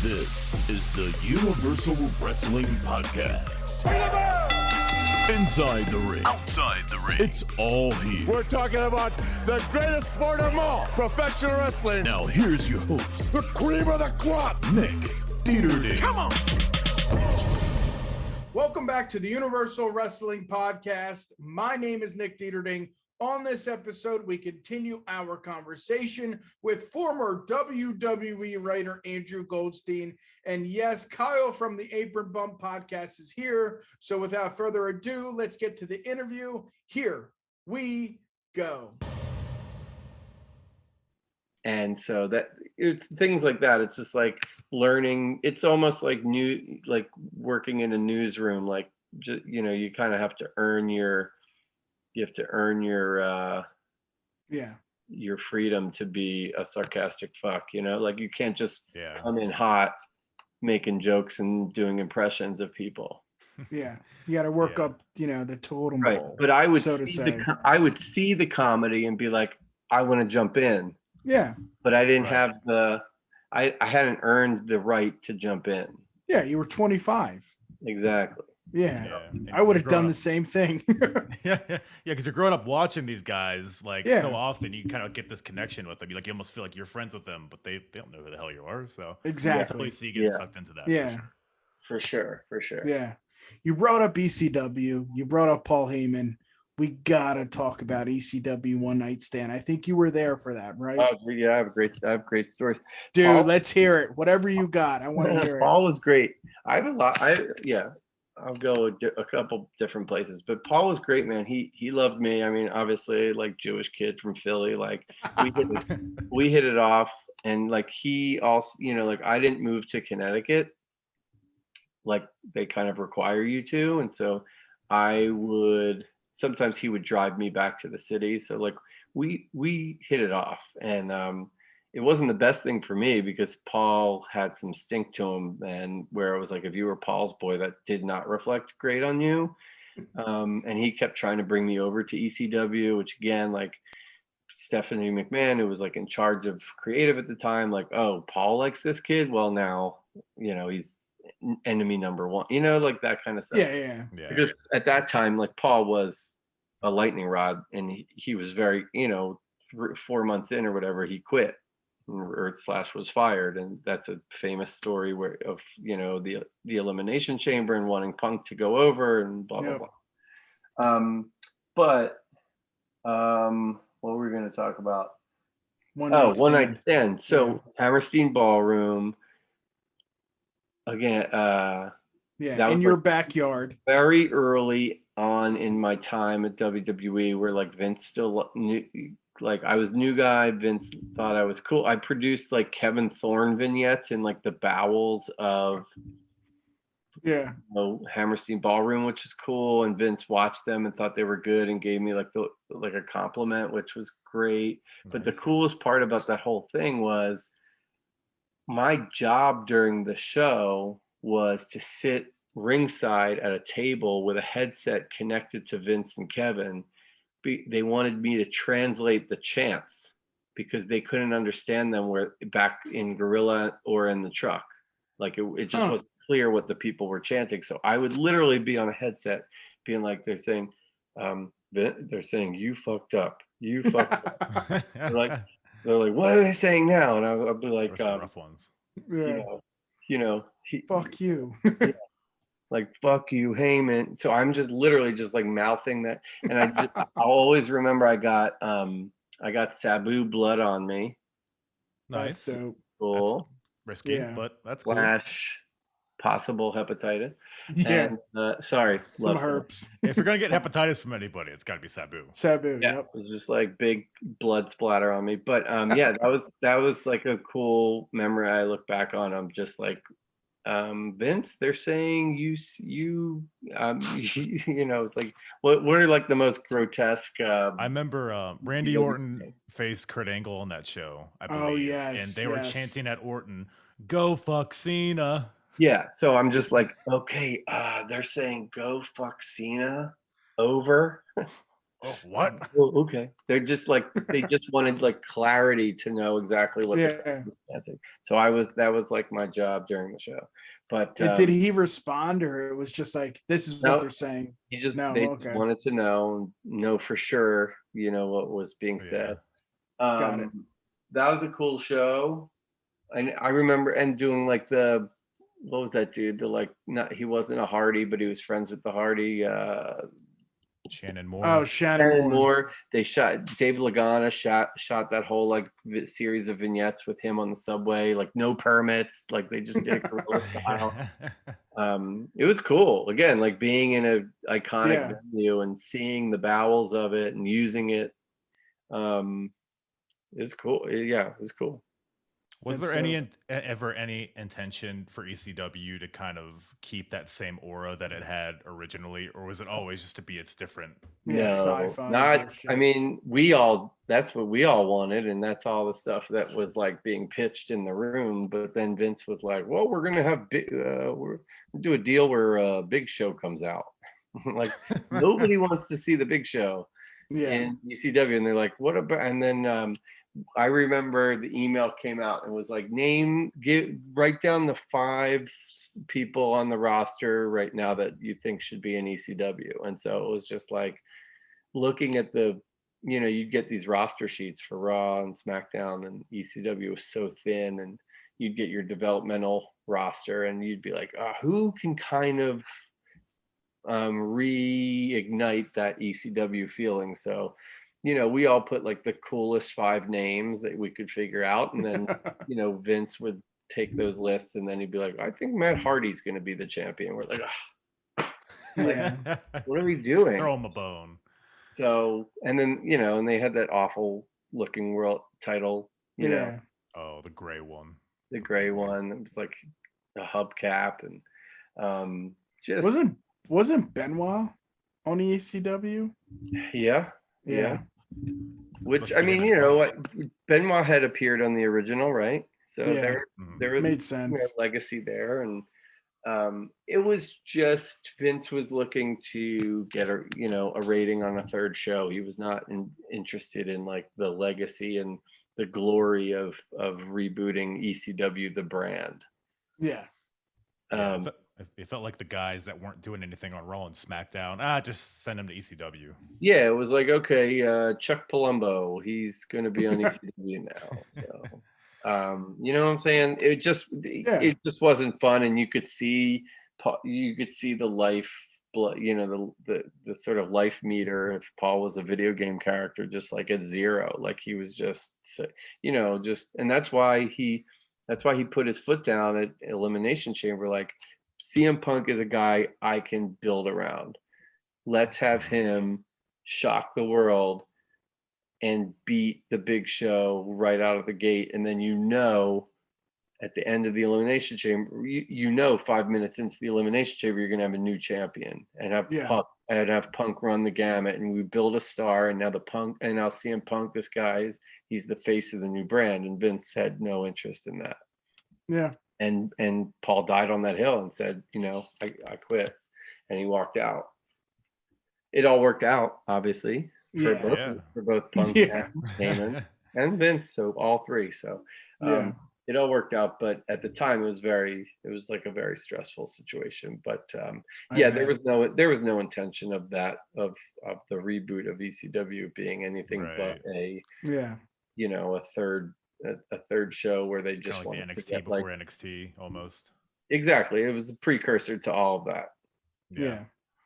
This is the Universal Wrestling Podcast. Inside the ring, outside the ring, it's all here. We're talking about the greatest sport of all, professional wrestling. Now here's your host, the cream of the crop, Nick Dieterding. Come on! Welcome back to the Universal Wrestling Podcast. My name is Nick Dieterding. On this episode, we continue our conversation with former WWE writer Andrew Goldstein. And yes, Kyle from the Apron Bump Podcast is here. So without further ado, let's get to the interview. Here we go. And so that it's things like that. It's just like learning. It's almost like like working in a newsroom. Like, you kind of have to earn your your freedom to be a sarcastic fuck, like you can't just come in hot making jokes and doing impressions of people. You got to work up the totem right pole, but I would see the comedy and be like, I want to jump in, but I didn't have I hadn't earned the right to jump in. You were 25. Exactly. I would have done the same thing. Because you're growing up watching these guys so often, you kind of get this connection with them. You almost feel like you're friends with them, but they don't know who the hell you are. So exactly, see you getting sucked into that. For sure. You brought up ECW. You brought up Paul Heyman. We gotta talk about ECW One Night Stand. I think you were there for that, right? Oh yeah, I have great stories, dude. Paul, let's hear it. Whatever you got, I want to hear it. Paul was great. I have a lot. I'll go a couple different places, but Paul was great, man. He loved me. I mean, obviously, like Jewish kid from Philly, like we hit it off, and like he also, like I didn't move to Connecticut, like they kind of require you to, and so sometimes he would drive me back to the city. So like we hit it off, and it wasn't the best thing for me because Paul had some stink to him, and where it was like, if you were Paul's boy, that did not reflect great on you. And he kept trying to bring me over to ECW, which again, like Stephanie McMahon, who was like in charge of creative at the time, like, oh, Paul likes this kid. Well, now, he's enemy number one, like that kind of stuff. Yeah. Because at that time, like Paul was a lightning rod, and he was very, 4 months in or whatever, he quit. Or / was fired, and that's a famous story of the Elimination Chamber and wanting Punk to go over and blah blah blah. But what were we going to talk about? One Night Stand. So Hammerstein Ballroom again. That in your backyard. Very early on in my time at WWE, where like Vince still knew. Like I was new guy, Vince thought I was cool. I produced like Kevin Thorne vignettes in like the bowels of Hammerstein Ballroom, which is cool. And Vince watched them and thought they were good and gave me like a compliment, which was great. Nice. But the coolest part about that whole thing was my job during the show was to sit ringside at a table with a headset connected to Vince and Kevin. They wanted me to translate the chants because they couldn't understand them were back in Gorilla or in the truck. Like it just wasn't clear what the people were chanting. So I would literally be on a headset being like, they're saying, you fucked up. You fucked up. they're like, what are they saying now? And I'll be like, rough ones. Fuck you. Like, fuck you, Heyman. So I'm just literally just like mouthing that. And I'll always remember I got Sabu blood on me. Nice. So cool. That's risky, but that's cool. / possible hepatitis. Yeah. And, sorry. Some herpes. If you're going to get hepatitis from anybody, it's got to be Sabu. Sabu, yeah. Yep. It was just like big blood splatter on me. But that was like a cool memory I look back on. I'm just like, Vince, they're saying it's like what are like the most grotesque I remember Randy Orton faced Kurt Angle on that show, I believe. Oh yes, and they were chanting at Orton, go fuck Cena. Yeah, so I'm just like, okay, they're saying go fuck Cena over. Oh, what? Oh, okay. They're just like they just wanted like clarity to know exactly what the Yeah. crowd was chanting. So that was like my job during the show. But Did he respond, or it was just like, this is no, what they're saying? they just Okay. wanted to know for sure, what was being said. Got it. That was a cool show. And I remember and doing like what was that dude? He wasn't a Hardy, but he was friends with the Hardy. Shannon Moore. Oh, Shannon Shannon Moore. Moore. They shot Dave Lagana shot that whole like series of vignettes with him on the subway, like no permits, like they just did it guerrilla style. It was cool. Again, like being in an iconic venue and seeing the bowels of it and using it. It was cool. Yeah, it was cool. Was there ever any intention for ECW to kind of keep that same aura that it had originally, or was it always just to be its different? Yeah, No, sci-fi not. bullshit. I mean, that's what we all wanted, and that's all the stuff that was like being pitched in the room. But then Vince was like, "Well, we're gonna have we're do a deal where Big Show comes out." Like nobody wants to see the Big Show in ECW, and they're like, "What about?" And then I remember the email came out and was like, write down the 5 people on the roster right now that you think should be in ECW. And so it was just like looking at you'd get these roster sheets for Raw and SmackDown, and ECW was so thin, and you'd get your developmental roster and you'd be like, who can kind of reignite that ECW feeling? So we all put like the coolest 5 names that we could figure out. And then, Vince would take those lists and then he'd be like, I think Matt Hardy's going to be the champion. We're like, what are we doing? Throw him a bone. So, and then, and they had that awful looking world title, know. Oh, the gray one. The gray one. It was like a hubcap and just. Wasn't Benoit on ECW? Yeah. Which I mean, Benoit had appeared on the original, right? So there was made sense. Legacy there, and it was just Vince was looking to get a rating on a third show. He was not interested in like the legacy and the glory of rebooting ECW the brand. Yeah. It felt like the guys that weren't doing anything on Raw and SmackDown, just send them to ECW. Yeah, it was like, okay, Chuck Palumbo, he's going to be on ECW now. So, you know what I'm saying? It just wasn't fun, and you could see the life, the sort of life meter. If Paul was a video game character, just like at 0, like he was just, and that's why he put his foot down at Elimination Chamber, like. CM Punk is a guy I can build around. Let's have him shock the world and beat the Big Show right out of the gate. And then at the end of the Elimination Chamber, 5 minutes into the Elimination Chamber, you're going to have a new champion and have Punk run the gamut. And we build a star. And now CM Punk, this guy, he's the face of the new brand. And Vince had no interest in that. Yeah. And Paul died on that hill and said, I quit, and he walked out. It all worked out, obviously, for both Punk and Heyman and Vince. So all 3. So it all worked out. But at the time, it was like a very stressful situation. But there was no intention of that of the reboot of ECW being anything but a a third show where they just wanted like the NXT before NXT almost. Exactly. It was a precursor to all of that. Yeah.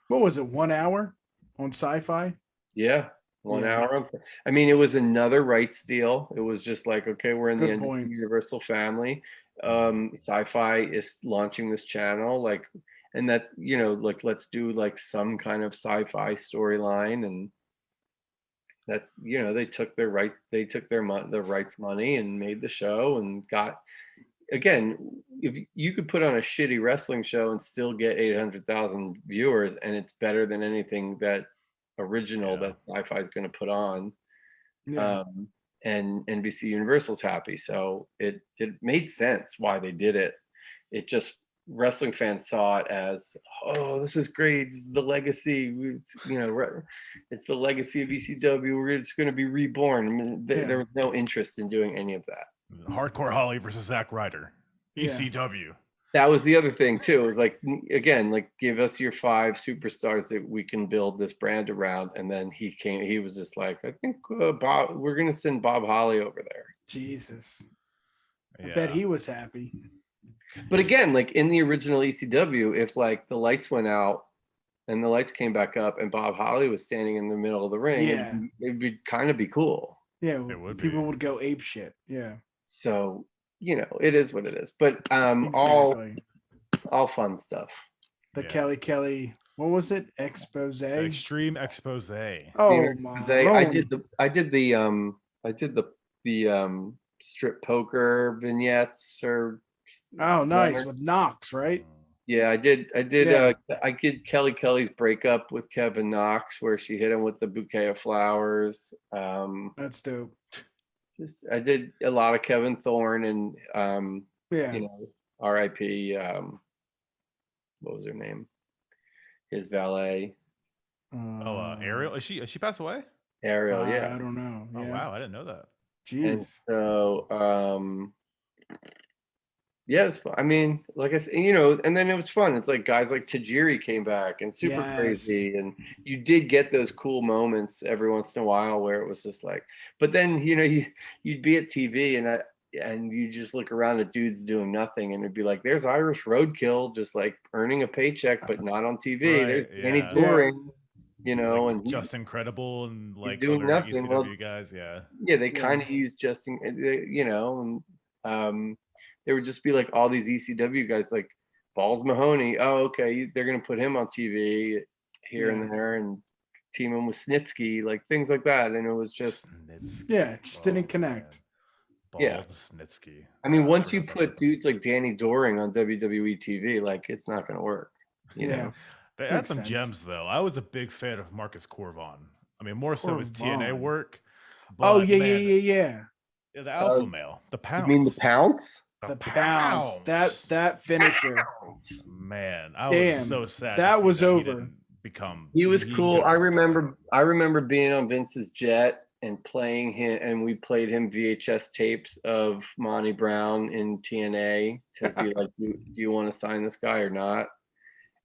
What was it? 1 hour on Sci-Fi? Yeah. 1 hour. I mean, it was another rights deal. It was just like, okay, we're in the Universal family. Sci-Fi is launching this channel, like, and that's, like, let's do like some kind of sci-fi storyline. And that's, they took their rights money and made the show and got, again, if you could put on a shitty wrestling show and still get 800,000 viewers, and it's better than anything that Sci-Fi is going to put on. And NBC Universal's happy. So it made sense why they did it. It just, wrestling fans saw it as, oh, this is great, it's the legacy, it's the legacy of ECW, we're just going to be reborn. I mean, there was no interest in doing any of that. Hardcore Holly versus Zack Ryder, ECW. That was the other thing too. It was like, again, like, give us your 5 superstars that we can build this brand around. And then he was just like, I think Bob, we're going to send Bob Holly over there. Jesus. I bet he was happy. But again, like in the original ECW, if like the lights went out and the lights came back up and Bob Holly was standing in the middle of the ring, it would kind of be cool. Yeah, people would go ape shit. Yeah. So, it is what it is. But all fun stuff. The Kelly, what was it? Expose? The Extreme Expose. Oh my! I did the strip poker vignettes or. Oh, nice, with Knox, right? Yeah, I did. I did Kelly's breakup with Kevin Knox, where she hit him with the bouquet of flowers. That's dope. I did a lot of Kevin Thorne and R.I.P. What was her name? His valet. Ariel. Is she passed away? Ariel, yeah. I don't know. Oh wow, I didn't know that. Jeez. And so yeah, it was fun. I mean, like I said, and then it was fun. It's like guys like Tajiri came back and Super Crazy, and you did get those cool moments every once in a while where it was just like, but then you'd be at TV and you just look around at dudes doing nothing, and it'd be like, there's Irish Roadkill just like earning a paycheck but not on TV. There's Danny Doring, like and just incredible and like doing other nothing. ECW guys, they kind of use Justin, and there would just be like all these ECW guys like Balls Mahoney. Oh, okay, they're gonna put him on TV here and there and team him with Snitsky, like things like that. And it was just just didn't connect. Snitsky. I mean, once you put dudes like Danny Doring on WWE TV, like it's not gonna work. You know? They had some gems though. I was a big fan of Marcus Corvon. I mean, more so his TNA work. Oh yeah. The alpha male, the Pounce. You mean the Pounce? The Pounce. That finisher. Man, I was so sad. That was over. He was cool. I remember being on Vince's jet and playing him, and we played him VHS tapes of Monty Brown in TNA to be like, do you want to sign this guy or not?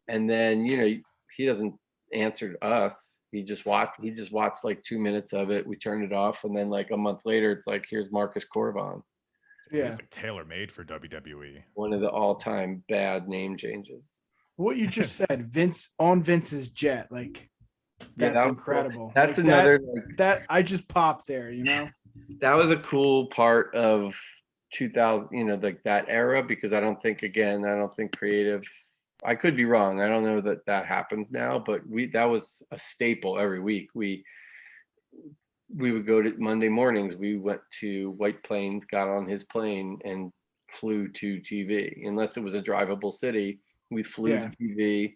And then he doesn't answer to us. He just watched like 2 minutes of it. We turned it off, and then like a month later, it's like, here's Marcus Corvon. Yeah, it's like tailor made for WWE. One of the all-time bad name changes. What you just said, Vince on Vince's jet, like that's incredible. Cool. That's like another that I just popped there. That was a cool part of 2000. Like that era, because I don't think creative. I could be wrong. I don't know that happens now, but that was a staple every week. We would go to Monday mornings. We went to White Plains, got on his plane, and flew to TV. Unless it was a drivable city, we flew to TV,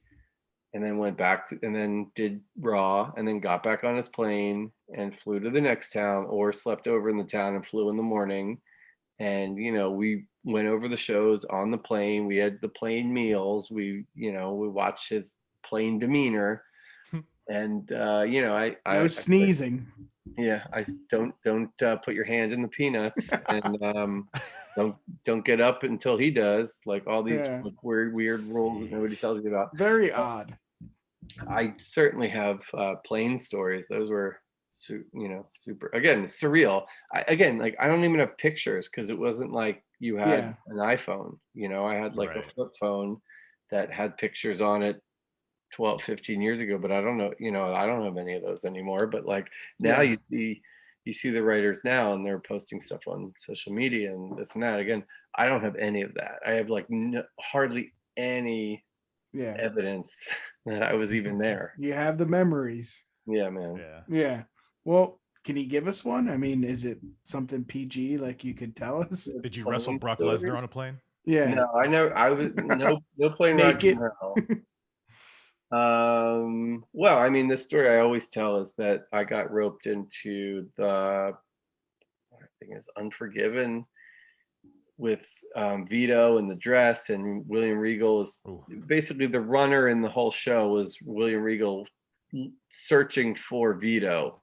and then went back and then did Raw, and then got back on his plane and flew to the next town, or slept over in the town and flew in the morning. And we went over the shows on the plane. We had the plane meals. We watched his plane demeanor, and no sneezing. I don't put your hand in the peanuts, and don't get up until he does. Like all these weird rules that nobody tells you about. Very odd. I certainly have plane stories. Those were super, again, surreal. I don't even have pictures, because it wasn't like you had an iPhone. I had like a flip phone that had pictures on it 12-15 years ago, but I don't know, I don't have any of those anymore. But like now you see the writers now, and they're posting stuff on social media and this and that. Again, I don't have any of that. I have like hardly any evidence that I was even there. You have the memories. Yeah, man. Yeah. Well, can you give us one? I mean, is it something PG like you could tell us? Did you wrestle Brock Lesnar on a plane? Yeah. No, I know. I was no plane ride. Well, I mean, the story I always tell is that I got roped into the, I think it's Unforgiven Vito in the dress, and William Regal is basically the runner in the whole show was William Regal searching for Vito,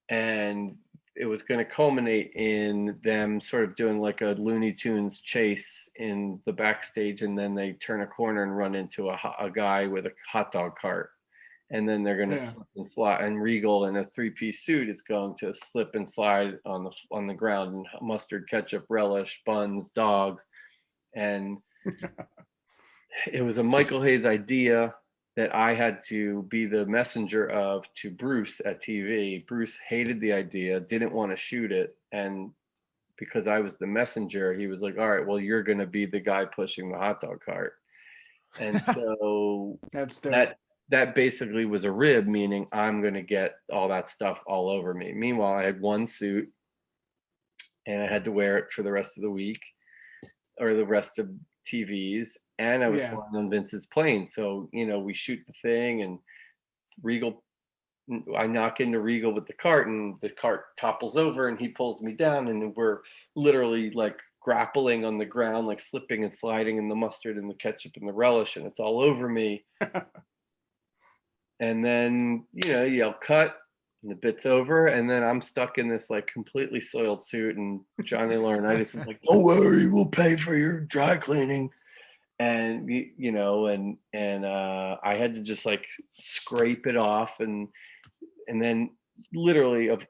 and it was going to culminate in them sort of doing like a Looney Tunes chase in the backstage, and then they turn a corner and run into a guy with a hot dog cart, and then they're going to slip and slide, and Regal in a 3-piece suit is going to slip and slide on the ground, and mustard, ketchup, relish, buns, dogs. And it was a Michael Hayes idea that I had to be the messenger of to Bruce at TV. Bruce hated the idea, didn't want to shoot it, and because I was the messenger, he was like, all right, well, you're going to be the guy pushing the hot dog cart. And so that basically was a rib, meaning I'm going to get all that stuff all over me. Meanwhile, I had one suit and I had to wear it for the rest of the week or the rest of TVs. And I was flying on Vince's plane. So, we shoot the thing, and I knock into Regal with the cart, and the cart topples over and he pulls me down, and we're literally like grappling on the ground, like slipping and sliding in the mustard and the ketchup and the relish, and it's all over me. And then, you yell cut, and the bit's over, and then I'm stuck in this like completely soiled suit, and Johnny Laurinaitis is like, don't worry, we'll pay for your dry cleaning. And I had to just like scrape it off, and then literally of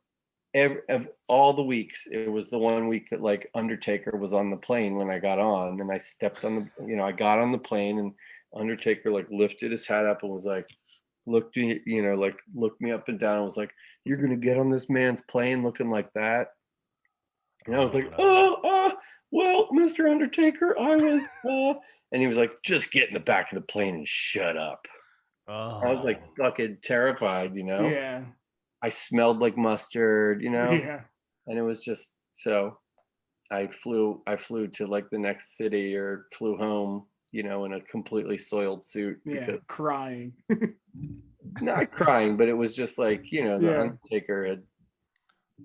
all the weeks, it was the one week that like Undertaker was on the plane when I got on, and I stepped on the I got on the plane, and Undertaker like lifted his hat up and was like, looked me up and down and was like, you're gonna get on this man's plane looking like that? And I was like, well, Mr. Undertaker, I was and he was like, just get in the back of the plane and shut up. I was like fucking terrified, Yeah. I smelled like mustard, Yeah. And it was just, so I flew to like the next city, or flew home, in a completely soiled suit. Yeah, crying. Not crying, but it was just like, the Undertaker had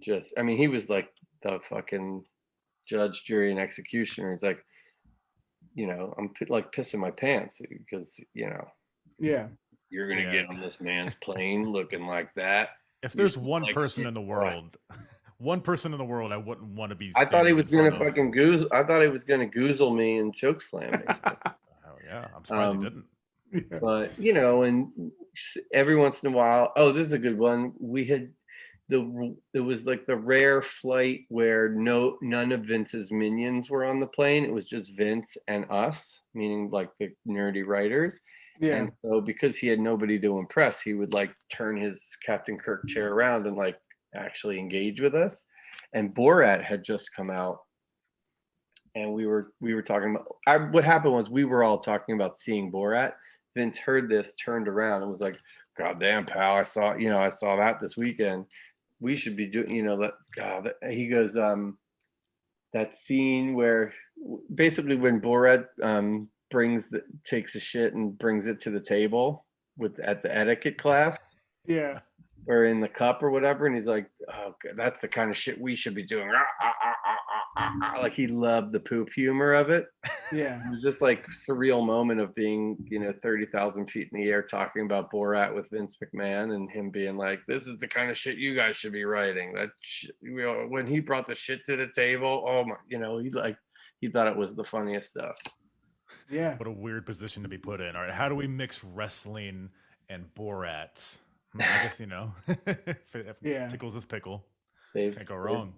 just, he was like the fucking judge, jury, and executioner. He's like, I'm like pissing my pants because, you're going to get on this man's plane looking like that. If there's one person in the world, I wouldn't want to be. I thought he was going to fucking goozle. I thought he was going to goozle me and choke slam me. Oh yeah, I'm surprised he didn't. Yeah. But and every once in a while, this is a good one. We had it was like the rare flight where none of Vince's minions were on the plane. It was just Vince and us, meaning like the nerdy writers. Yeah. And so because he had nobody to impress, he would like turn his Captain Kirk chair around and like actually engage with us. And Borat had just come out, and we were talking about what happened was we were all talking about seeing Borat. Vince heard this, turned around, and was like, God damn, pal, I saw that this weekend. We should be doing, he goes, that scene where basically when Borat takes a shit and brings it to the table at the etiquette class. Yeah. Or in the cup or whatever. And he's like, oh, that's the kind of shit we should be doing. Like he loved the poop humor of it. Yeah. It was just like surreal moment of being, 30,000 feet in the air talking about Borat with Vince McMahon, and him being like, this is the kind of shit you guys should be writing. That shit, when he brought the shit to the table, oh my, he thought it was the funniest stuff. Yeah. What a weird position to be put in. All right, how do we mix wrestling and Borat? I guess if tickles is pickle. Can't go wrong.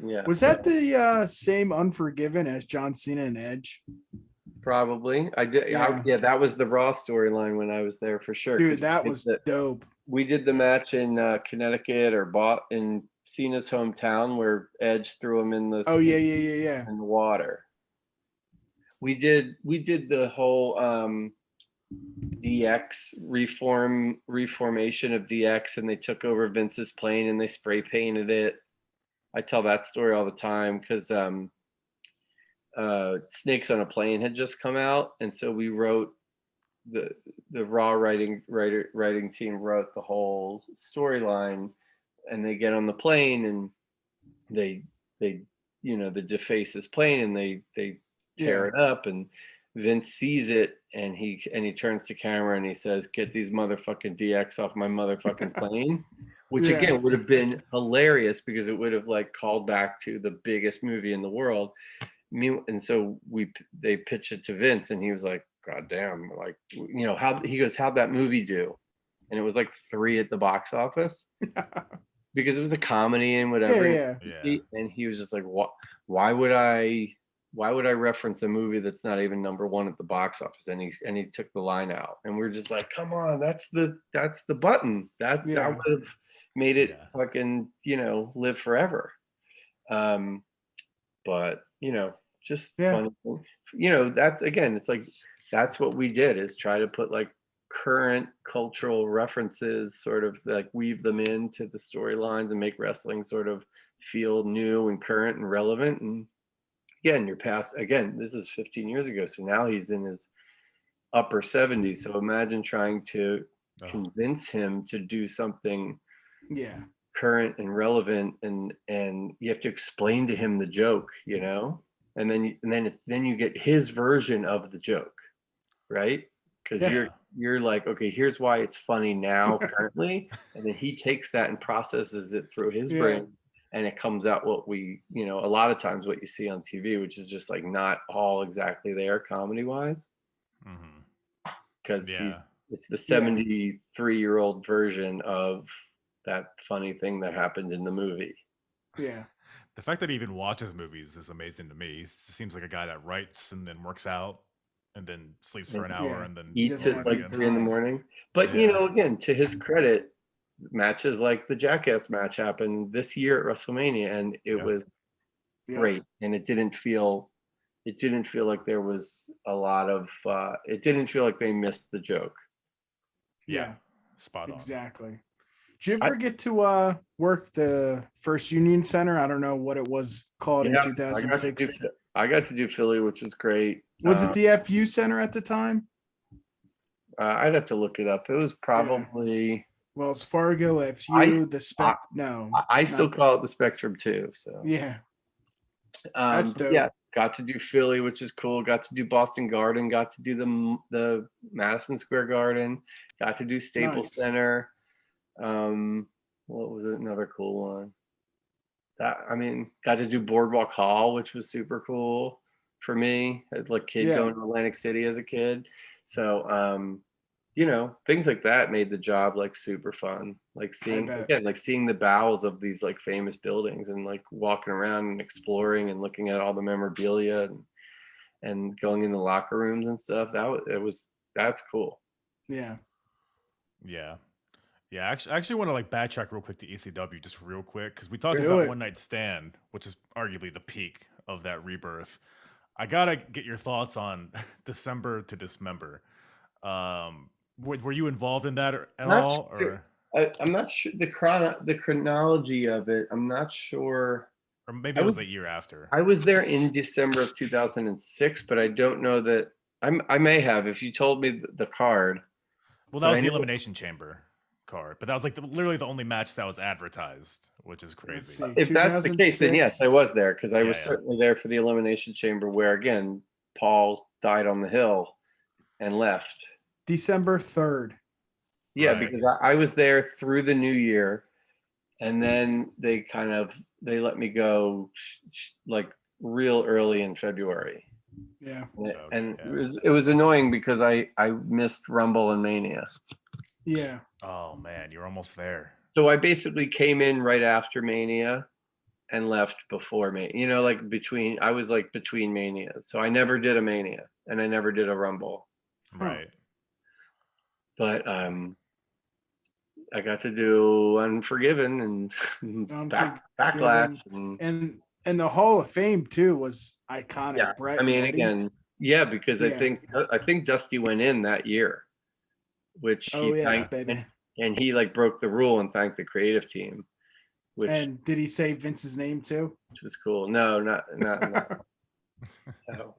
Yeah. Was that the same Unforgiven as John Cena and Edge? Probably. I did. Yeah, that was the Raw storyline when I was there for sure. Dude, that was dope. We did the match in Connecticut, or in Cena's hometown, where Edge threw him in the in the water. We did the whole DX reformation of DX, and they took over Vince's plane and they spray painted it. I tell that story all the time because Snakes on a Plane had just come out, and so we wrote the Raw writing team wrote the whole storyline, and they get on the plane and they the defaces plane, and they tear it up, and Vince sees it, and he turns to camera and he says, "Get these motherfucking DX off my motherfucking plane," which again would have been hilarious because it would have like called back to the biggest movie in the world. And so they pitched it to Vince, and he was like, "God damn!" Like, how he goes, "How'd that movie do?" And it was like 3 at the box office because it was a comedy and whatever. Yeah. And he was just like, why would I reference a movie that's not even number 1 at the box office? And he took the line out, and we're just like, come on, that's the button that would have made it fucking live forever. But just funny. That's, again, it's like that's what we did, is try to put like current cultural references, sort of like weave them into the storylines and make wrestling sort of feel new and current and relevant. And again, this is 15 years ago, so now he's in his upper 70s, so imagine trying to convince him to do something current and relevant, and you have to explain to him the joke, and then you get his version of the joke, right? Because you're like, okay, here's why it's funny now currently, and then he takes that and processes it through his brain, and it comes out what we, a lot of times what you see on TV, which is just like not all exactly there comedy wise, because it's the 73-year-old version of that funny thing that happened in the movie. Yeah. The fact that he even watches movies is amazing to me. He seems like a guy that writes and then works out and then sleeps for an hour and then eats at like 3 a.m. But again, to his credit, matches like the Jackass match happened this year at WrestleMania, and it was great. And it didn't feel like there was a lot of it didn't feel like they missed the joke. Spot on. Exactly. Did you ever get to work the First Union Center? I don't know what it was called in 2006. I got to do Philly, which was great. Was it the FU Center at the time? I'd have to look it up. It was probably Wells Fargo, FU, I still call it the Spectrum too. So that's dope. Yeah, got to do Philly, which is cool. Got to do Boston Garden. Got to do the Madison Square Garden. Got to do Staples Center. What was it? Another cool one. Got to do Boardwalk Hall, which was super cool for me. As like kid going to Atlantic City as a kid. So things like that made the job like super fun. Like seeing the bowels of these like famous buildings, and like walking around and exploring and looking at all the memorabilia and going in the locker rooms and stuff. That's cool. Yeah. I actually want to like backtrack real quick to ECW just real quick, because we talked about One Night Stand, which is arguably the peak of that rebirth. I gotta get your thoughts on December to Dismember. Were you involved in that at all? Sure. Or I'm not sure the chronology of it. I'm not sure. Or maybe it was a year after. I was there in December of 2006, but I don't know that. I may have, if you told me the card. Well, that was the Elimination Chamber card, but that was like literally the only match that was advertised, which is crazy. If that's the case, then yes, I was there, because I was certainly there for the Elimination Chamber, where again Paul died on the hill and left. December 3rd. Yeah, right. Because I was there through the new year, and then they let me go like real early in February. Yeah. And it was annoying because I missed Rumble and Mania. Yeah. Oh man, you're almost there. So I basically came in right after Mania and left before Mania. I was like between Manias. So I never did a Mania and I never did a Rumble. Right. But I got to do Unforgiven and Backlash and the Hall of Fame too was iconic. Yeah, Brett because I think Dusty went in that year, which and he like broke the rule and thanked the creative team. And did he say Vince's name too? Which was cool. No, not. So,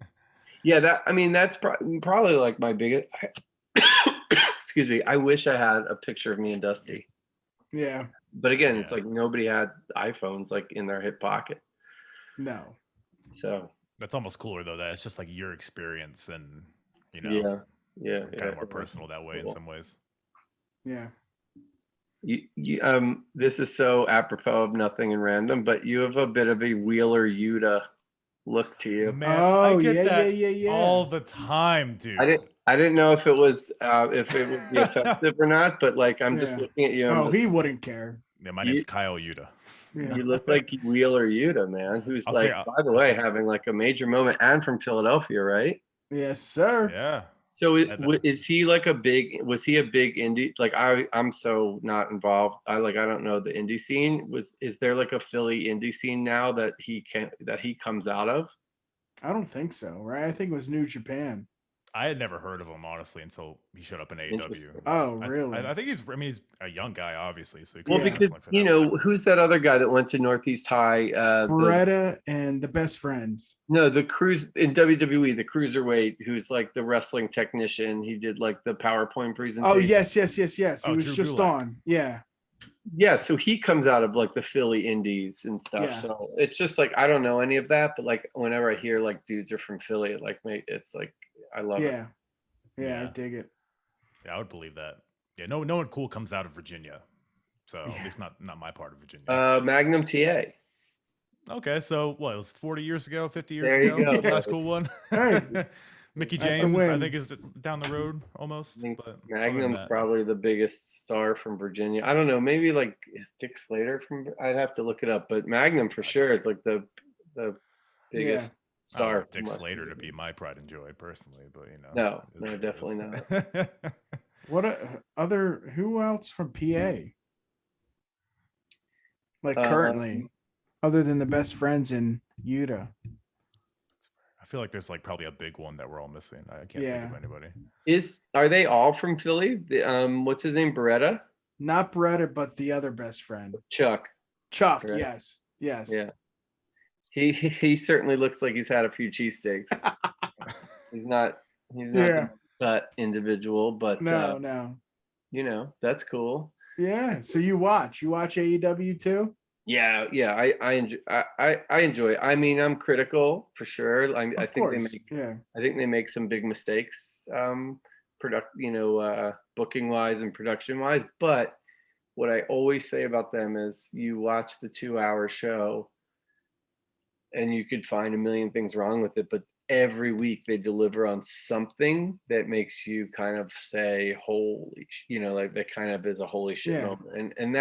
yeah, that's probably like my biggest. Excuse me. I wish I had a picture of me and Dusty. Yeah. But again, it's like nobody had iPhones like in their hip pocket. No. So That's almost cooler though. That it's just like your experience, and kind of more personal that way in some ways. Yeah. This is so apropos of nothing and random, but you have a bit of a Wheeler Yuta look to you. Man, I get that all the time, dude. I didn't know if it was if it would be effective or not, but like I'm just looking at you. He wouldn't care. Yeah, my name's Kyle Yuta. You look like Wheeler Yuta, man, who's by the way, having like a major moment, and from Philadelphia, right? Yes, sir. Yeah. So is he like was he a big indie? Like I'm so not involved. I don't know the indie scene. Is there like a Philly indie scene now that he comes out of? I don't think so, right? I think it was New Japan. I had never heard of him, honestly, until he showed up in AEW. Oh, really? I think he's a young guy, obviously. So because who's that other guy that went to Northeast High? Beretta and the Best Friends. No, the cruise in WWE, the cruiserweight, who's like the wrestling technician. He did like the PowerPoint presentation. Oh, yes. He was just on. Yeah. Yeah, so he comes out of like the Philly indies and stuff. Yeah. So it's just like I don't know any of that, but like whenever I hear like dudes are from Philly, it's like I love it. Yeah, I dig it. Yeah, I would believe that. Yeah, no one cool comes out of Virginia. So at least not my part of Virginia. Magnum TA. Okay, so what, it was 40 years ago, 50 years ago? You go. The last cool one. Hey, Mickey James, I think, is down the road almost. But Magnum's probably the biggest star from Virginia. I don't know, maybe like is Dick Slater from, I'd have to look it up, but Magnum for sure is like the biggest star. Dick Slater to be my pride and joy personally, but No, definitely not. Who else from PA? Like currently, other than the Best Friends in Utah. I feel like there's like probably a big one that we're all missing. I can't think of anybody. Are they all from Philly? What's his name? Beretta? Not Beretta, but the other best friend. Chuck, correct? Yes. Yeah. He certainly looks like he's had a few cheesesteaks. he's not that individual, but no. That's cool. Yeah. So you watch AEW too? Yeah. I enjoy it. I mean, I'm critical for sure. I think they make some big mistakes, booking wise and production wise. But what I always say about them is, you watch the 2-hour show, and you could find a million things wrong with it, but every week they deliver on something that makes you kind of say, holy, like that kind of is a holy shit moment. And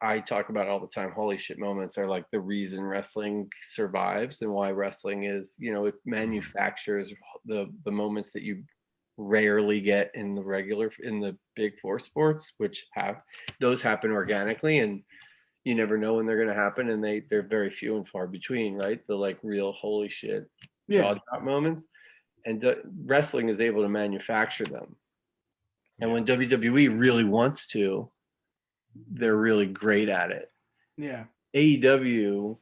I talk about all the time, holy shit moments are like the reason wrestling survives, and why wrestling is, it manufactures the moments that you rarely get in the big four sports, which those happen organically, and you never know when they're going to happen, and they're very few and far between, right? The like real holy shit jaw drop moments, and wrestling is able to manufacture them. And when WWE really wants to, they're really great at it. Yeah. AEW,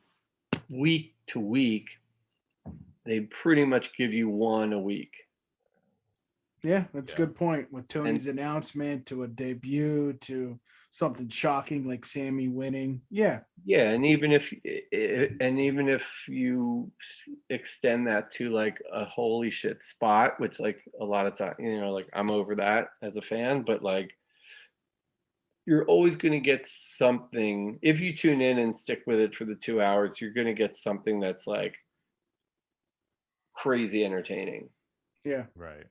week to week, they pretty much give you one a week. Yeah, that's a good point. With Tony's announcement to a debut to something shocking like Sammy winning. Yeah, and even if you extend that to like a holy shit spot, which like a lot of time, like I'm over that as a fan, but like you're always going to get something. If you tune in and stick with it for the 2 hours, you're going to get something that's like crazy entertaining. Yeah, right.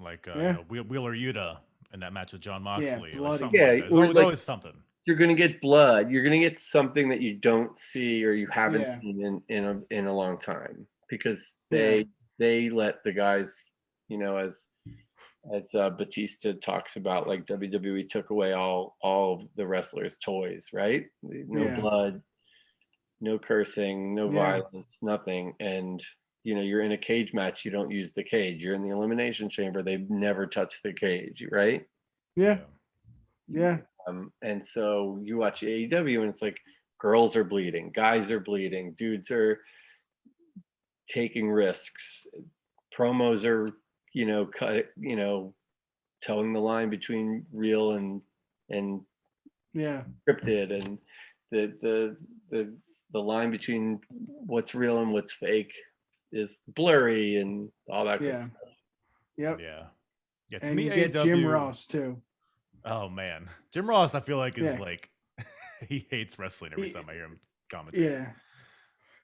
Like Wheeler Yuta in that match with John Moxley. Bloody. Always something. You're gonna get blood. You're gonna get something that you don't see or you haven't seen in a long time, because they let the guys, as Batista talks about, like WWE took away all of the wrestlers' toys, right? No blood, no cursing, no violence, nothing, and. You're in a cage match, you don't use the cage. You're in the elimination chamber, they've never touched the cage, right? Yeah. And so you watch AEW and it's like girls are bleeding, guys are bleeding, dudes are taking risks, promos are, towing the line between real and scripted, and the the line between what's real and what's fake is blurry and all that good stuff. Yep. Yeah. To And me, you get AEW, Jim Ross too. Oh man, Jim Ross, I feel like is like he hates wrestling every time I hear him commentate. Yeah.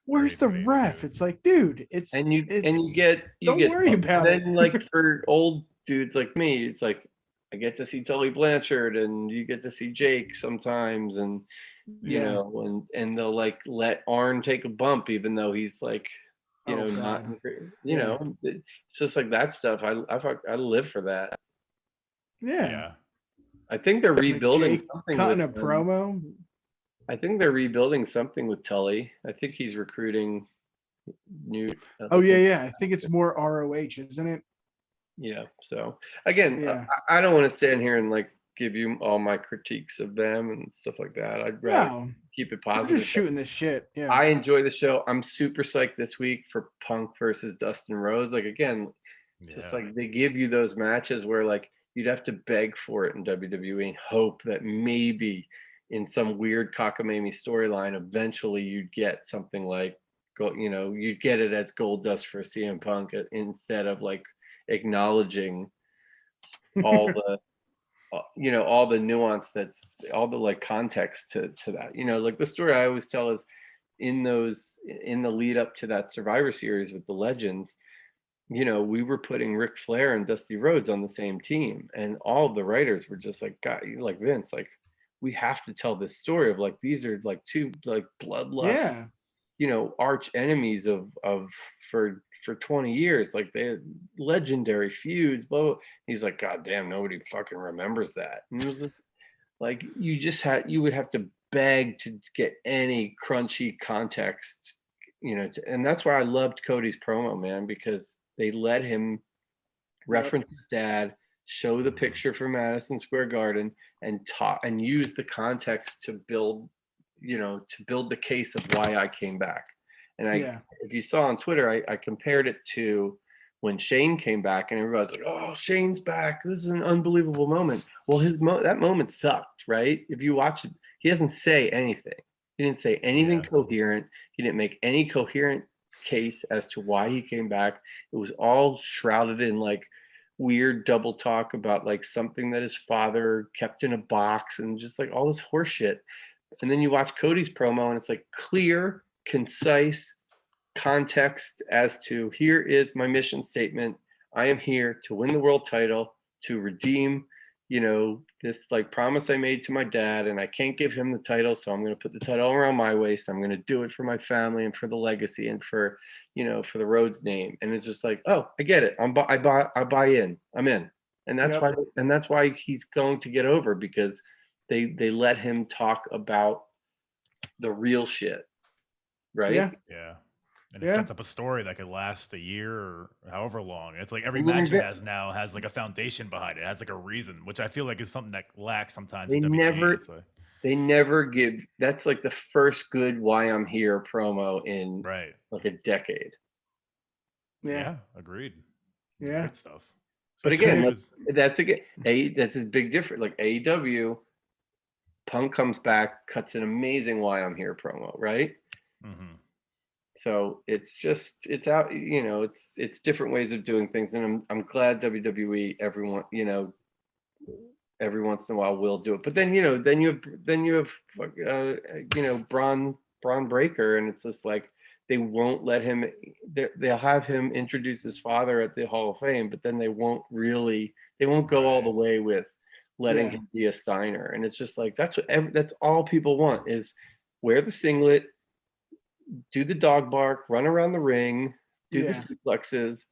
Where's the ref? It's like, dude, you get don't worry about it. And then like for old dudes like me, it's like I get to see Tully Blanchard and you get to see Jake sometimes, and you know, and they'll like let Arn take a bump even though he's like, you know, not, you know, it's just like that stuff. I live for that. Yeah. I think they're rebuilding something. Cutting a promo. I think they're rebuilding something with Tully. I think he's recruiting new. I think it's more ROH, isn't it? Yeah. So again, I don't want to stand here and like give you all my critiques of them and stuff like that. I'd rather keep it positive. We're just shooting this shit. Yeah. I enjoy the show. I'm super psyched this week for Punk versus Dustin Rhodes. Like again, just like they give you those matches where like you'd have to beg for it in WWE and hope that maybe in some weird cockamamie storyline, eventually you'd get something like, you know, you'd get it as Goldust for CM Punk instead of like acknowledging all the, you know, all the nuance that's all the like context to that. You know, like the story I always tell is in the lead up to that Survivor Series with the Legends, you know, we were putting Ric Flair and Dusty Rhodes on the same team, and all of the writers were just like, God, like Vince, like we have to tell this story of like these are like two like bloodlust, you know, arch enemies of for 20 years, like they had legendary feuds. Blah, blah. He's like, God damn, nobody fucking remembers that. And it was just, like you would have to beg to get any crunchy context, you know, and that's why I loved Cody's promo, man, because they let him reference his dad, show the picture from Madison Square Garden, and talk and use the context to build, you know, to build the case of why I came back. And if you saw on Twitter, I compared it to when Shane came back, and everybody's like, "Oh, Shane's back! This is an unbelievable moment." Well, that moment sucked, right? If you watch it, he doesn't say anything. He didn't say anything coherent. He didn't make any coherent case as to why he came back. It was all shrouded in like weird double talk about like something that his father kept in a box and just like all this horse shit. And then you watch Cody's promo and it's like clear, concise context as to here is my mission statement. I am here to win the world title, to redeem, you know, this like promise I made to my dad, and I can't give him the title, so I'm going to put the title around my waist. I'm going to do it for my family and for the legacy and for, you know, for the Rhodes name. And it's just like, oh, I get it. I buy in. I'm in. And that's why he's going to get over, because they let him talk about the real shit. Right? Yeah. And it sets up a story that could last a year or however long. It's like every match it has now has like a foundation behind it. It has like a reason, which I feel like is something that lacks sometimes. They never give. That's like the first good "Why I'm Here" promo in like a decade. Yeah, agreed. Yeah, great stuff. But again, that's a big difference. Like AEW, Punk comes back, cuts an amazing "Why I'm Here" promo, right? Mm-hmm. So it's out, you know, it's different ways of doing things, and I'm glad WWE, everyone, you know, every once in a while will do it. But then you have you know, Braun Breaker, and it's just like they won't let him. They'll have him introduce his father at the Hall of Fame, but then they won't go all the way with letting him be a Steiner, and it's just like that's all people want is wear the singlet, do the dog bark, run around the ring, do the suplexes,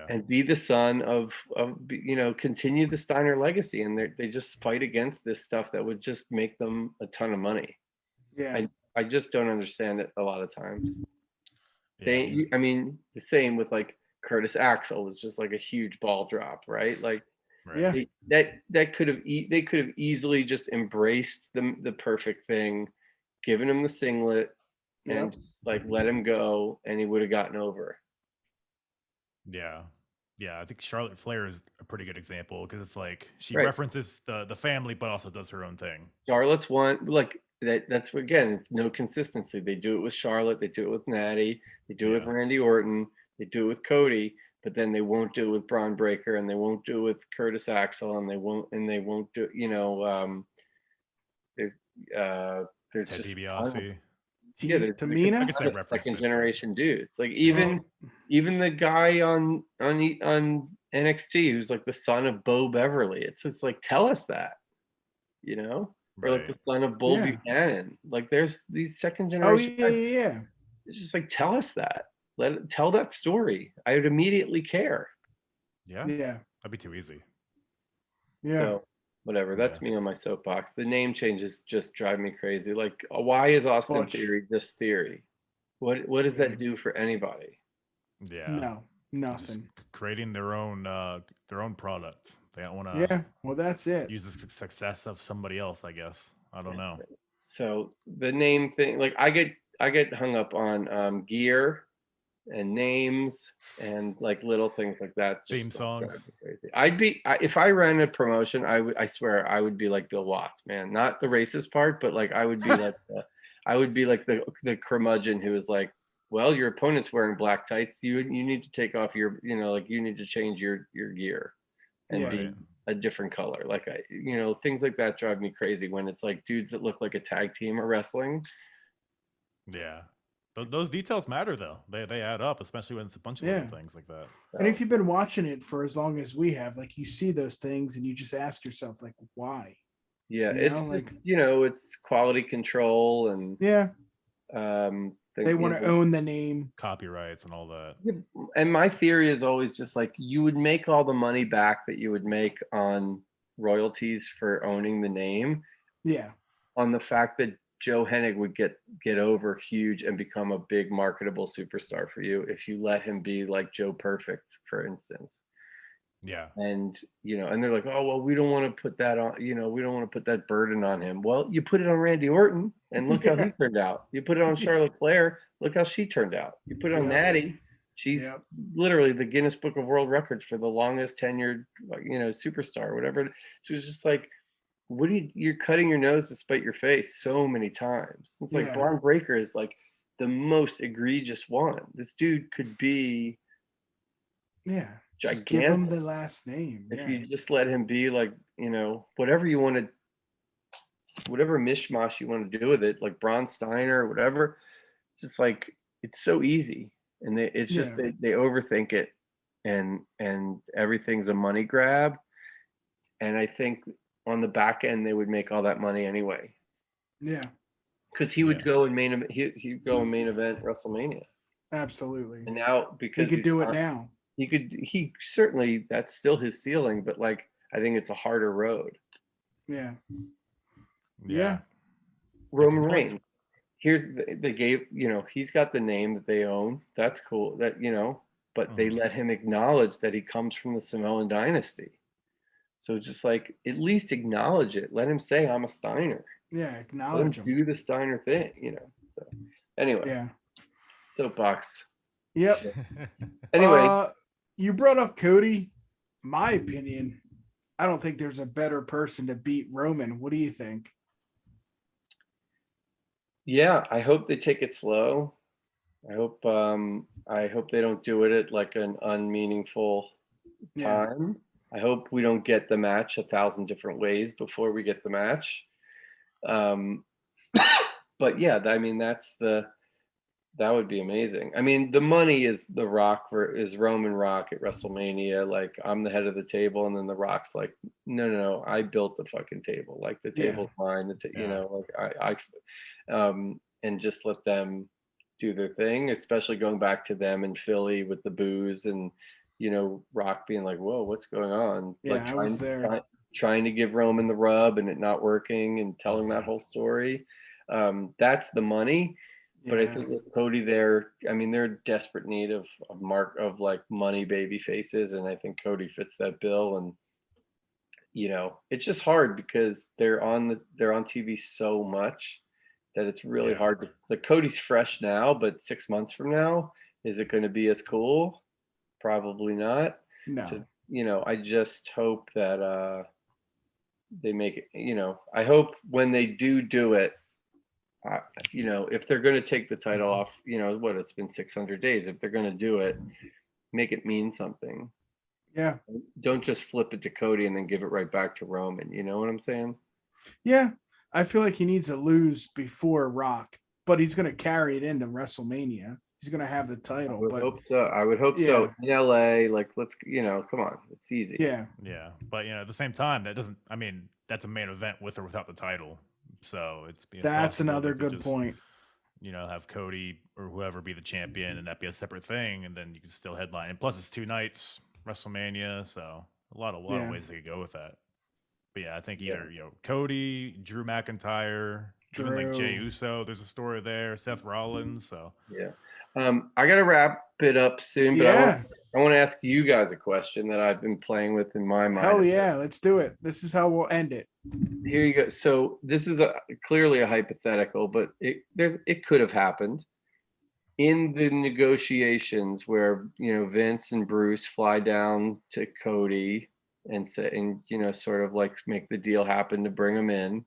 and be the son of you know, continue the Steiner legacy. And they just fight against this stuff that would just make them a ton of money. I just don't understand it a lot of times. I mean, the same with like Curtis Axel was just like a huge ball drop, right? Like they could have easily just embraced the perfect thing, given him the singlet, and just like let him go, and he would have gotten over. Yeah, I think Charlotte Flair is a pretty good example, because it's like she references the family but also does her own thing. Charlotte's one, like that's what, again, no consistency. They do it with Charlotte, they do it with Natty, they do it with Randy Orton, they do it with Cody, but then they won't do it with Braun Breaker, and they won't do it with Curtis Axel, and they won't do, there's Ted just DiBiase. there's Tamina? I guess they referenced second it, generation dudes. Like even the guy on NXT who's like the son of Bo Beverly. It's just like, tell us that, or like the son of Bull Buchanan. Like there's these second generation. Yeah. It's just like, tell us that. Tell that story. I would immediately care. Yeah. That'd be too easy. Yeah. So whatever. That's me on my soapbox. The name changes just drive me crazy. Like, why is Austin Theory just Theory? What does that do for anybody? Yeah. No, nothing. Just creating their own product. They don't want to. Yeah. Well, that's it. Use the success of somebody else, I guess. I don't know. So the name thing, like I get hung up on gear and names and like little things like that. Theme songs. Crazy. If I ran a promotion, I swear I would be like Bill Watts, man. Not the racist part, but like I would be like the curmudgeon who is like, well, your opponent's wearing black tights. You need to take off your, like you need to change your gear and be a different color. Like things like that drive me crazy when it's like dudes that look like a tag team are wrestling. Yeah. Those details matter though. They add up, especially when it's a bunch of little things like that. And if you've been watching it for as long as we have, like you see those things and you just ask yourself, like, why? Yeah, it's quality control and they want to own the name, copyrights and all that. Yeah, and my theory is always just like you would make all the money back that you would make on royalties for owning the name. Yeah. On the fact that Joe Hennig would get over huge and become a big marketable superstar for you if you let him be like Joe Perfect, for instance. Yeah. And and they're like, oh well, we don't want to put that on, we don't want to put that burden on him. Well, you put it on Randy Orton and look how he turned out. You put it on Charlotte Flair, look how she turned out. You put it on Natty, she's literally the Guinness Book of World Records for the longest tenured superstar, whatever. So it's just like, you're cutting your nose to spite your face so many times. It's like Braun Breaker is like the most egregious one. This dude could be gigantic. Just give him the last name. If you just let him be like, whatever you want to, whatever mishmash you want to do with it, like Braun Steiner or whatever, just like, it's so easy. And they overthink it and everything's a money grab. And I think on the back end, they would make all that money anyway. Yeah. Because he would go and main event WrestleMania. Absolutely. And now, because he could do it now. He certainly, that's still his ceiling, but like, I think it's a harder road. Yeah. Roman Reigns. They gave, he's got the name that they own. That's cool. That, but they let him acknowledge that he comes from the Samoan dynasty. So just like, at least acknowledge it. Let him say, I'm a Steiner. Yeah, acknowledge him. Do the Steiner thing, So, anyway. Yeah. Soapbox. Yep. Anyway. You brought up Cody. My opinion, I don't think there's a better person to beat Roman. What do you think? Yeah, I hope they take it slow. I hope they don't do it at like an unmeaningful time. I hope we don't get the match 1,000 different ways before we get the match. But yeah, I mean, that would be amazing. I mean, the money is is Roman Rock at WrestleMania. Like, I'm the head of the table, and then the Rock's like, no, I built the fucking table. Like, the table's mine. And just let them do their thing, especially going back to them in Philly with the booze and, Rock being like, whoa, what's going on? Yeah, like I was there. Trying to give Roman the rub and it not working and telling that whole story. That's the money. But I think with Cody there, I mean, they're in desperate need of like money baby faces. And I think Cody fits that bill. And, it's just hard because they're on TV so much that it's really hard to, like, Cody's fresh now, but 6 months from now, is it going to be as cool? Probably not. No. So, I just hope that they make it, I hope when they do it, if they're going to take the title off, it's been 600 days. If they're going to do it, make it mean something. Yeah. Don't just flip it to Cody and then give it right back to Roman. You know what I'm saying? Yeah. I feel like he needs to lose before Rock, but he's going to carry it into WrestleMania. He's going to have the title. I would hope so. In LA, let's, come on. It's easy. Yeah. Yeah. But, at the same time, that's a main event with or without the title. So that's another good point. Have Cody or whoever be the champion and that be a separate thing. And then you can still headline. And plus it's 2 nights, WrestleMania. So a lot of ways they could go with that. But yeah, I think either, Cody, Drew McIntyre, even like Jey Uso, there's a story there, Seth Rollins. So yeah. I got to wrap it up soon, but I want to ask you guys a question that I've been playing with in my mind. Hell yeah, let's do it. This is how we'll end it. Here you go. So this is clearly a hypothetical, but it could have happened in the negotiations where Vince and Bruce fly down to Cody and sort of like make the deal happen to bring him in.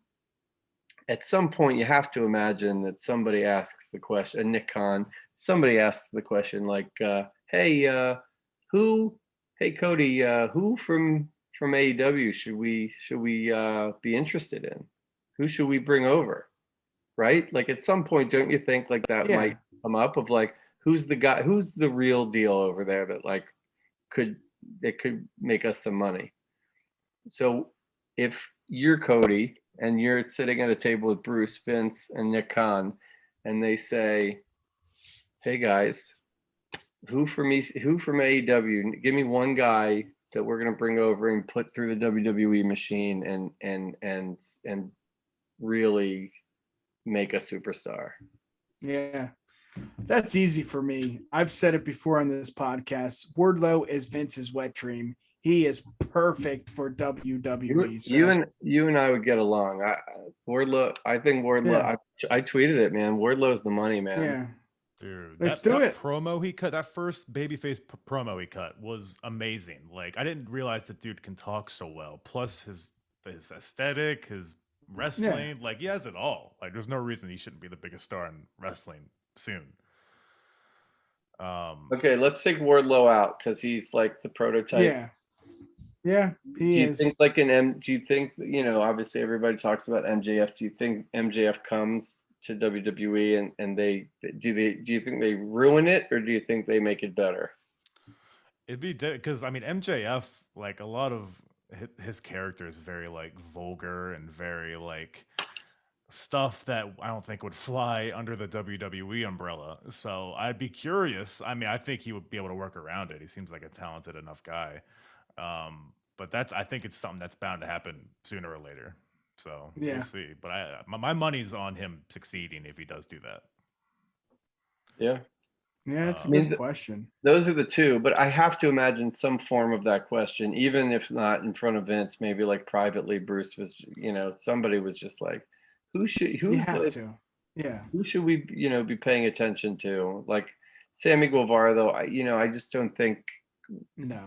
At some point, you have to imagine that somebody asks the question. Nick Khan, somebody asks the question like, "Hey, Cody, who from AEW should we be interested in? Who should we bring over?" Right? Like at some point, don't you think like that might come up of like, who's the guy, who's the real deal over there that like could make us some money? So if you're Cody and you're sitting at a table with Bruce, Vince, and Nick Khan, and they say, "Hey guys, who from AEW? Give me one guy that we're gonna bring over and put through the WWE machine and really make a superstar." Yeah, that's easy for me. I've said it before on this podcast. Wardlow is Vince's wet dream. He is perfect for WWE. You and I would get along. I think Wardlow. Yeah. I tweeted it, man. Wardlow's the money, man. Yeah, dude. Let's do it. Promo he cut, that first babyface promo he cut was amazing. Like I didn't realize that dude can talk so well. Plus his aesthetic, his wrestling, like he has it all. Like there's no reason he shouldn't be the biggest star in wrestling soon. Okay, let's take Wardlow out because he's like the prototype. Yeah, he is. Do you think obviously everybody talks about MJF. Do you think MJF comes to WWE and do you think they ruin it or do you think they make it better? It'd be because MJF, like a lot of his character is very like vulgar and very like stuff that I don't think would fly under the WWE umbrella. So I'd be curious. I think he would be able to work around it. He seems like a talented enough guy. But I think it's something that's bound to happen sooner or later. So we'll see. But my money's on him succeeding if he does do that. Yeah. Yeah, it's a good question. Those are the two, but I have to imagine some form of that question, even if not in front of Vince, maybe like privately, Bruce was, somebody was just like, who should we, be paying attention to? Like Sammy Guevara, though, I just don't think,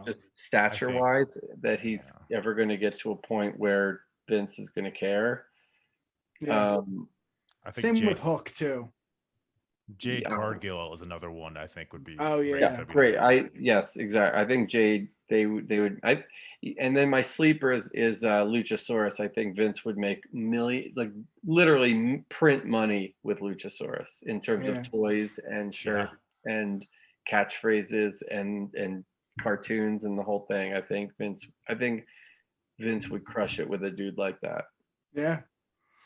just stature wise, that he's ever going to get to a point where Vince is going to care. Yeah. I think same with Hook too. Jade Cargill is another one I think would be. Oh yeah, great. Yes, exactly. I think Jade. They would. And then my sleeper is Luchasaurus. I think Vince would make literally print money with Luchasaurus in terms of toys and shirts and catchphrases and cartoons and the whole thing. I think Vince would crush it with a dude like that. Yeah.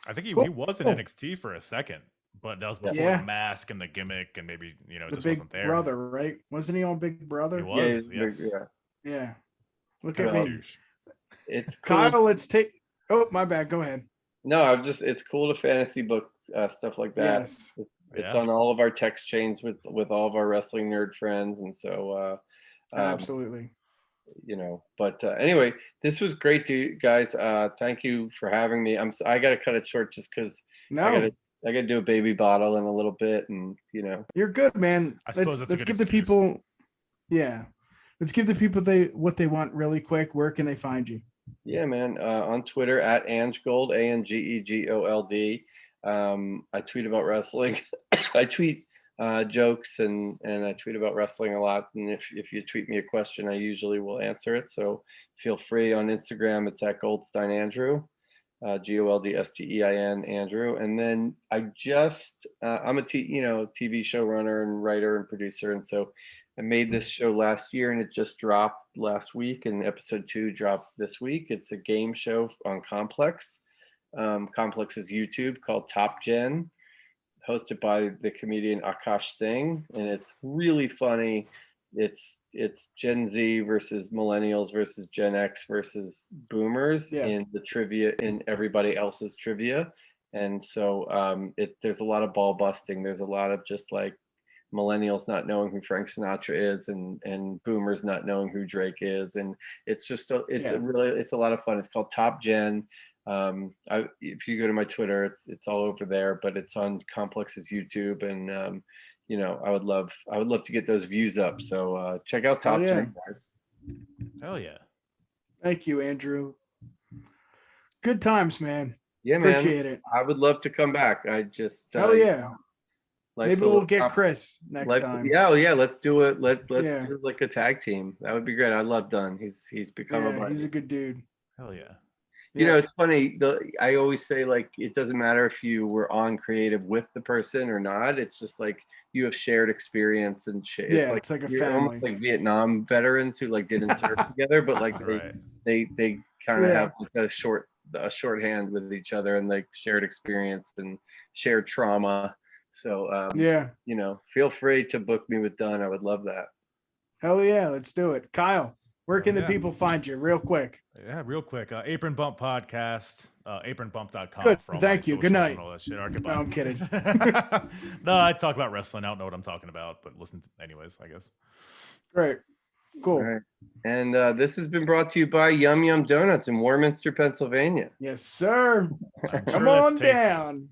I think he was in NXT for a second, but that was before the mask and the gimmick and maybe, the just Big wasn't there. Brother, right? Wasn't he on Big Brother? He was, yes. Yeah. Look at me. It's cool. Kyle, let's take. Oh, my bad. Go ahead. No, it's cool to fantasy book stuff like that. Yes. It's on all of our text chains with all of our wrestling nerd friends, and so absolutely. But anyway, this was great, guys. Thank you for having me. I got to cut it short just because I got to do a baby bottle in a little bit, and You're good, man. Let's give the people. Yeah. Let's give the people what they want really quick. Where can they find you? Yeah, man. On Twitter at AngeGold, ANGEGOLD. I tweet about wrestling. I tweet jokes and I tweet about wrestling a lot. And if you tweet me a question, I usually will answer it. So feel free. On Instagram, it's at Goldstein Andrew, Goldstein Andrew. And then I'm a TV showrunner and writer and producer, and so I made this show last year, and it just dropped last week, and episode 2 dropped this week. It's a game show on Complex. Complex's YouTube, called Top Gen, hosted by the comedian Akash Singh, and it's really funny. It's Gen Z versus millennials versus Gen X versus boomers in the trivia, in everybody else's trivia. And so there's a lot of ball busting. There's a lot of just like millennials not knowing who Frank Sinatra is, and boomers not knowing who Drake is, and it's just it's a lot of fun. It's called Top Gen. If you go to my Twitter, it's all over there, but it's on Complex's YouTube, and I would love to get those views up. So check out Top Gen, guys. Hell yeah! Thank you, Andrew. Good times, man. Yeah, man. Appreciate it. I would love to come back. I just Maybe we'll get Chris next time. Yeah, let's do it. Let's do like a tag team. That would be great. I love Dunn. He's become a buddy. He's a good dude. Hell yeah. It's funny. I always say, like, it doesn't matter if you were on creative with the person or not. It's just like you have shared experience and shit. It's like a family, like Vietnam veterans who like didn't serve together, but like they kind of have like a shorthand with each other, and like shared experience and shared trauma. So feel free to book me with Dunn. I would love that. Hell yeah, let's do it. Kyle, where can the people find you real quick? Yeah, real quick. Apron Bump Podcast, apronbump.com. Good. Thank you. Good night. All that shit. Right, no, I'm kidding. No, I talk about wrestling. I don't know what I'm talking about, but listen anyways, I guess. Great. Cool. All right. And this has been brought to you by Yum Yum Donuts in Warminster, Pennsylvania. Yes, sir. Come on down.